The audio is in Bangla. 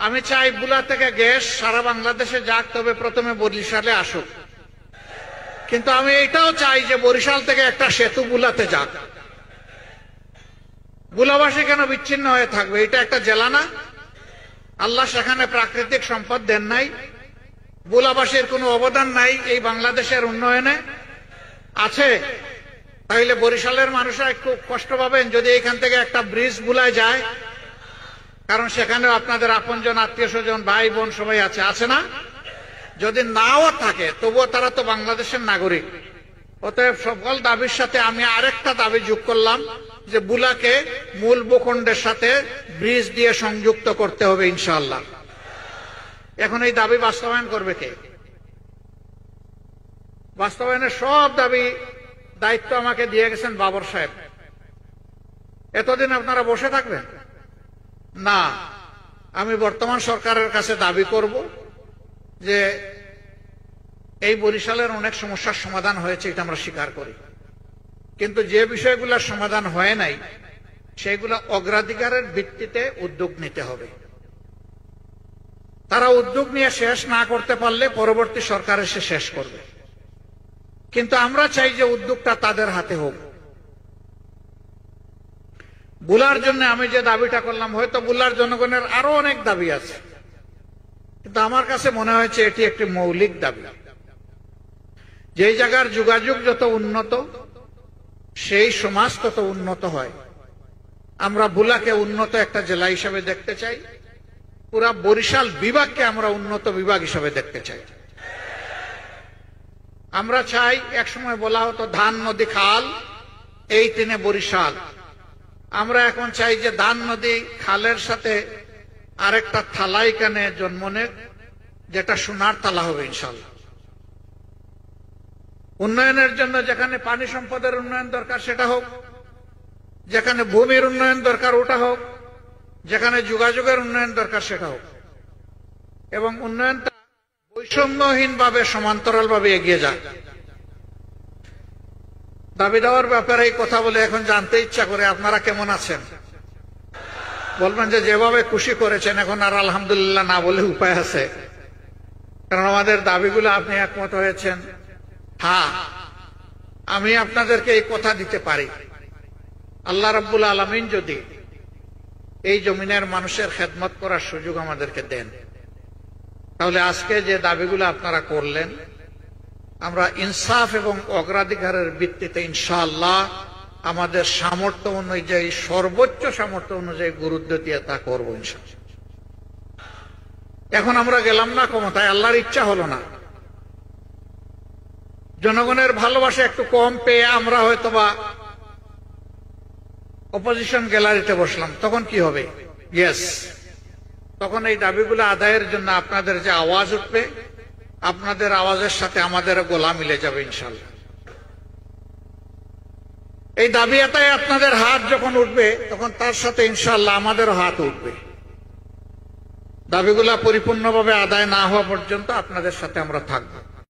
আমি চাই বুলা থেকে গ্যাস সারা বাংলাদেশে যাক, তবে প্রথমে বরিশালে আসুক। কিন্তু আমি এটাও চাই যে বরিশাল থেকে একটা সেতু বুলাতে যাক। বুলাবাসী কেন বিচ্ছিন্ন হয়ে থাকবে? এটা একটা জেলা না? আল্লাহ সেখানে প্রাকৃতিক সম্পদ দেন নাই? বুলাবাসীর কোনো অবদান নাই এই বাংলাদেশের উন্নয়নে? আছে। তাইলে বরিশালের মানুষরা একটু কষ্ট পাবেন যদি এখান থেকে একটা ব্রিজ বুলায় যায়, কারণ সেখানেও আপনাদের আপনজন, আত্মীয় স্বজন, ভাই বোন সবাই আছে, আছে না? যদি নাও থাকে তবুও তারা তো বাংলাদেশের নাগরিক। অতএব সকল দাবির সাথে আমি আরেকটা দাবি যোগ করলাম যে বুলাকে মূল ভূখণ্ডের সাথে ব্রিজ দিয়ে সংযুক্ত করতে হবে ইনশাআল্লাহ। এখন এই দাবি বাস্তবায়ন করবে কে? বাস্তবায়নের সব দাবি দায়িত্ব আমাকে দিয়ে গেছেন বাবর সাহেব। এতদিন আপনারা বসে থাকবেন না। আমি বর্তমান সরকারের কাছে দাবি করব যে এই বরিশালের অনেক সমস্যার সমাধান হয়েছে, এটা আমরা স্বীকার করি, কিন্তু যে বিষয়গুলোর সমাধান হয় নাই সেগুলো অগ্রাধিকারের ভিত্তিতে উদ্যোগ নিতে হবে। তারা উদ্যোগ নিয়ে শেষ না করতে পারলে পরবর্তী সরকার এসে শেষ করবে, কিন্তু আমরা চাই যে উদ্যোগটা তাদের হাতে হোক। বুলার জন্য আমি যে দাবিটা করলাম, হয়তো বুলার জনগণের আরো অনেক দাবি আছে, কিন্তু আমার কাছে মনে হয়েছে এটি একটি মৌলিক দাবি। যেই জায়গার যোগাযোগ যত উন্নত সেই সমাজ তত উন্নত হয়। আমরা বুলাকে উন্নত একটা জেলা হিসেবে দেখতে চাই, পুরা বরিশাল বিভাগকে আমরা উন্নত বিভাগ হিসেবে দেখতে চাই। আমরা চাই, একসময় বলা হতো ধান নদী খাল, এই তিনে বরিশাল। আমরা এখন চাই যে ধান নদী খালের সাথে আরেকটা থালা এখানে জন্ম নেক, যেটা সোনার থালা হবে ইনশাআল্লাহ। উন্নয়নের জন্য যেখানে পানি সম্পদের উন্নয়ন দরকার সেটা হোক, যেখানে ভূমির উন্নয়ন দরকার ওটা হোক, যেখানে যোগাযোগের উন্নয়ন দরকার সেটা হোক, এবং উন্নয়নটা বৈষম্যহীন ভাবে সমান্তরাল ভাবে এগিয়ে যায়। দাবি দেওয়ার ব্যাপারে এই কথা বলে এখন জানতে ইচ্ছা করে আপনারা কেমন আছেন। বলবেন যে যেভাবে খুশি করেছেন এখন আর আলহামদুলিল্লাহ না বলে উপায় আছে, কারণ আমাদের দাবিগুলো আপনি একমত হয়েছেন। হ্যাঁ, আমি আপনাদেরকে এই কথা দিতে পারি, আল্লাহ রাব্বুল আলামিন যদি এই জমিনের মানুষের খেদমত করার সুযোগ আমাদেরকে দেন, তাহলে আজকে যে দাবিগুলো আপনারা করলেন আমরা ইনসাফ এবং অগ্রাধিকারের ভিত্তিতে ইনশাআল্লাহ আমাদের সামর্থ্য অনুযায়ী, সর্বোচ্চ সামর্থ্য অনুযায়ী গুরুত্ব দিয়ে তা করবো ইনশাআল্লাহ। এখন আমরা গেলাম না ক্ষমতায়, আল্লাহর ইচ্ছা হলো না, জনগণের ভালোবাসা একটু কম পেয়ে আমরা হয়তোবা অপোজিশন গ্যালারিতে বসলাম, তখন কি হবে? ইয়েস, তখন এই দাবিগুলো আদায়ের জন্য আপনাদের যে আওয়াজ উঠবে, আপনাদের আওয়াজের সাথে আমাদের গলা মিলে যাবে ইনশাআল্লাহ। এই দাবি আদায়ে আপনাদের হাত যখন উঠবে তখন তার সাথে ইনশাআল্লাহ আমাদেরও হাত উঠবে। দাবিগুলা পরিপূর্ণভাবে আদায় না হওয়া পর্যন্ত আপনাদের সাথে আমরা থাকবো।